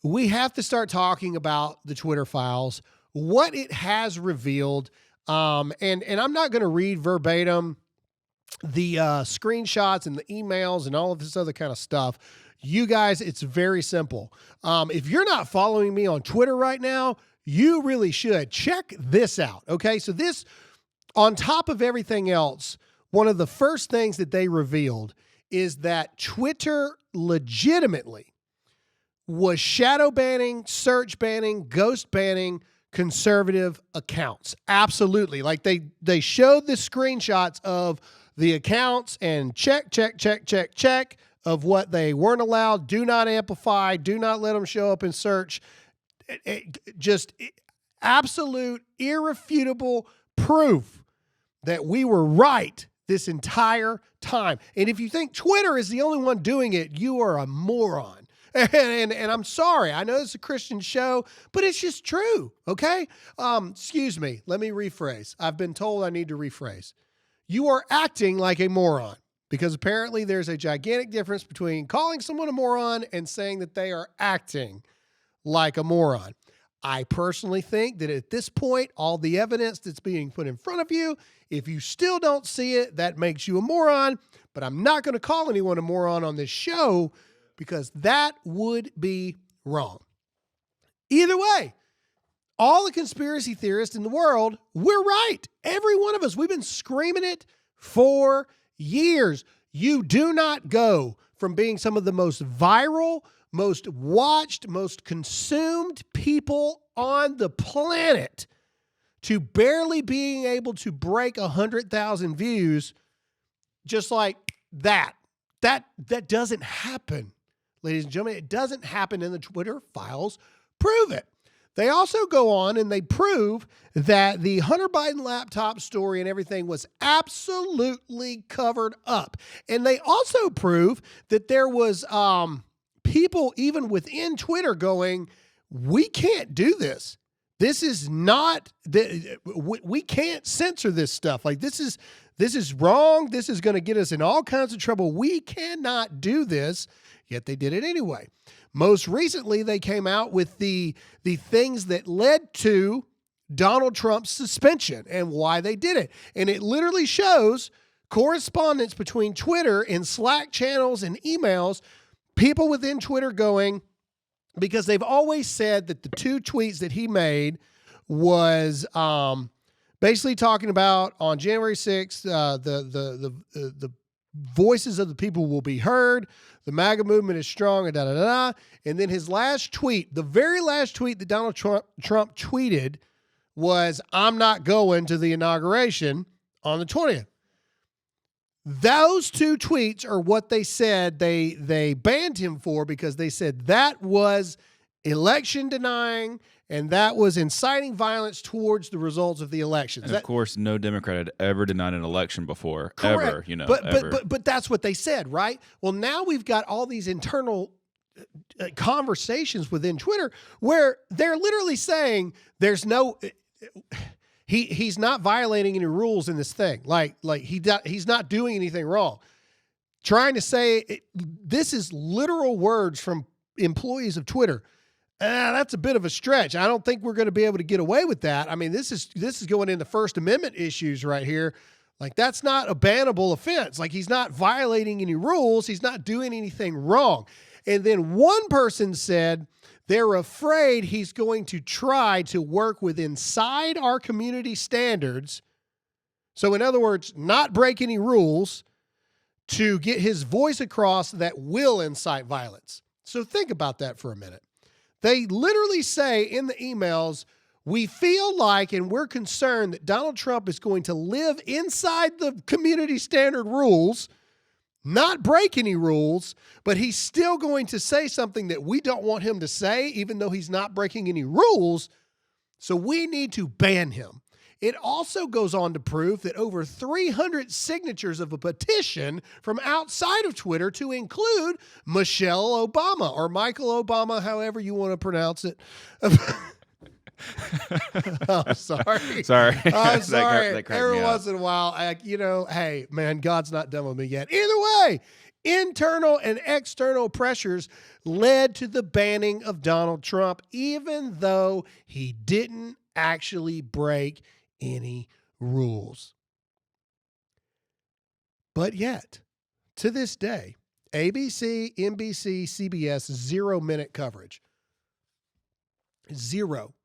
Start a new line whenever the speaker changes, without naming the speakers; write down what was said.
we have to start talking about the Twitter files, what it has revealed. And I'm not going to read verbatim the screenshots and the emails and all of this other kind of stuff. You guys, it's very simple. If you're not following me on Twitter right now, you really should. Check this out. Okay. So this, on top of everything else, one of the first things that they revealed is that Twitter legitimately was shadow banning, search banning, ghost banning conservative accounts. Absolutely. Like they showed the screenshots of the accounts and check of what they weren't allowed. Do not amplify. Do not let them show up in search. Just absolute irrefutable proof that we were right this entire time. And if you think Twitter is the only one doing it, you are a moron. And I'm sorry. I know it's a Christian show, but it's just true. Okay. Excuse me. Let me rephrase. I've been told I need to rephrase. You are acting like a moron, because apparently there's a gigantic difference between calling someone a moron and saying that they are acting like a moron. I personally think that at this point, all the evidence that's being put in front of you, if you still don't see it, that makes you a moron. But I'm not going to call anyone a moron on this show, because that would be wrong. Either way, all the conspiracy theorists in the world, we're right. Every one of us, we've been screaming it for years. You do not go from being some of the most viral, most watched, most consumed people on the planet to barely being able to break 100,000 views just like that. That doesn't happen, ladies and gentlemen. It doesn't happen, in the Twitter files prove it. They also go on and they prove that the Hunter Biden laptop story and everything was absolutely covered up. And they also prove that there was people even within Twitter going, we can't do this. This is not, we can't censor this stuff. Like this is wrong. This is going to get us in all kinds of trouble. We cannot do this. Yet they did it anyway. Most recently, they came out with the things that led to Donald Trump's suspension and why they did it. And it literally shows correspondence between Twitter and Slack channels and emails, people within Twitter going, because they've always said that the two tweets that he made was basically talking about on January 6th, the voices of the people will be heard. The MAGA movement is strong, and da-da-da-da. And then his last tweet, the very last tweet that Donald Trump tweeted was, I'm not going to the inauguration on the 20th. Those two tweets are what they said they banned him for, because they said that was election denying and that was inciting violence towards the results of the elections.
And of course, no Democrat had ever denied an election before,
correct.
Ever, ever.
But that's what they said, right? Well, now we've got all these internal conversations within Twitter where they're literally saying there's no, he's not violating any rules in this thing. Like he's not doing anything wrong. Trying to say this is literal words from employees of Twitter. That's a bit of a stretch. I don't think we're going to be able to get away with that. I mean, this is going into First Amendment issues right here. Like, that's not a bannable offense. Like, he's not violating any rules. He's not doing anything wrong. And then one person said they're afraid he's going to try to work with inside our community standards. So in other words, not break any rules to get his voice across that will incite violence. So think about that for a minute. They literally say in the emails, we feel like and we're concerned that Donald Trump is going to live inside the community standard rules, not break any rules, but he's still going to say something that we don't want him to say, even though he's not breaking any rules. So we need to ban him. It also goes on to prove that over 300 signatures of a petition from outside of Twitter, to include Michelle Obama or Michael Obama, however you want to pronounce it. I'm sorry.
Sorry.
I'm sorry.
That
Every once in a while, hey, man, God's not done with me yet. Either way, Internal and external pressures led to the banning of Donald Trump, even though he didn't actually break any rules. But yet, to this day, ABC, NBC, CBS, 0-minute coverage. 0.